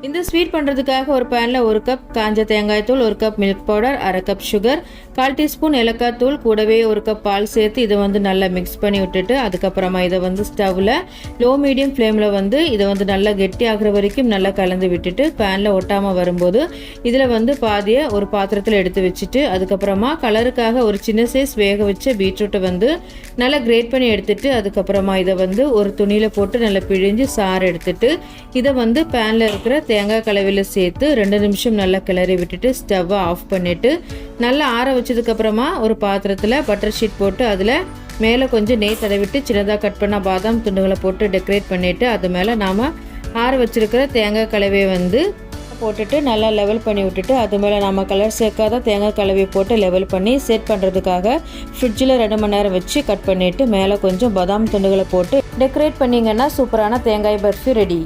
இந்த ஸ்வீட் பண்ணுறதுக்காக ஒரு பேனில் 1 கப் காஞ்ச தேங்காய் தூள், 1 கப் மில்க் பவுடர், அரை கப் சுகர், 1/4 டீஸ்பூன் ஏலக்காய் தூள், கூடவே 1 கப் பால் சேர்த்து இதை நல்லா மிக்ஸ் பண்ணி விட்டுட்டு அதுக்கப்புறமா இதை ஸ்டவ்வில் லோ மீடியம் ஃப்ளேமில் இதை நல்லா கெட்டி ஆகிற வரைக்கும் நல்லா கலந்து விட்டுட்டு பேனில் ஒட்டாமல் வரும்போது இதில் பாதியை ஒரு பாத்திரத்தில் எடுத்து வச்சுட்டு அதுக்கப்புறமா கலருக்காக ஒரு சின்ன சைஸ் வேக வச்ச பீட்ரூட்டை நல்லா கிரேட் பண்ணி எடுத்துட்டு அதுக்கப்புறமா இதை ஒரு துணியில் போட்டு நல்லா பிழிஞ்சு சாறு எடுத்துட்டு இதை பேனில் இருக்கிற தேங்காய் கலவையில் சேர்த்து 2 நிமிஷம் நல்லா கிளறி விட்டுட்டு ஸ்டவ்வை ஆஃப் பண்ணிவிட்டு நல்லா ஆற வச்சதுக்கப்புறமா ஒரு பாத்திரத்தில் பட்டர் ஷீட் போட்டு அதில் மேலே கொஞ்சம் நெய் தடவிட்டு சின்னதாக கட் பண்ண பாதாம் துண்டுகளை போட்டு டெக்கரேட் பண்ணிவிட்டு அது மேலே நாம் ஆற வச்சுருக்கிற தேங்காய் கலவையை போட்டுட்டு நல்லா லெவல் பண்ணி விட்டுட்டு அது மேலே நம்ம கலர் சேர்க்காத தேங்காய் கலவையை போட்டு லெவல் பண்ணி செட் பண்ணுறதுக்காக ஃப்ரிட்ஜில் 2 மணி நேரம் வச்சு கட் பண்ணிவிட்டு மேலே கொஞ்சம் பாதாம் துண்டுகளை போட்டு டெக்கரேட் பண்ணிங்கன்னா சூப்பரான தேங்காய் பர்ஃபி ரெடி.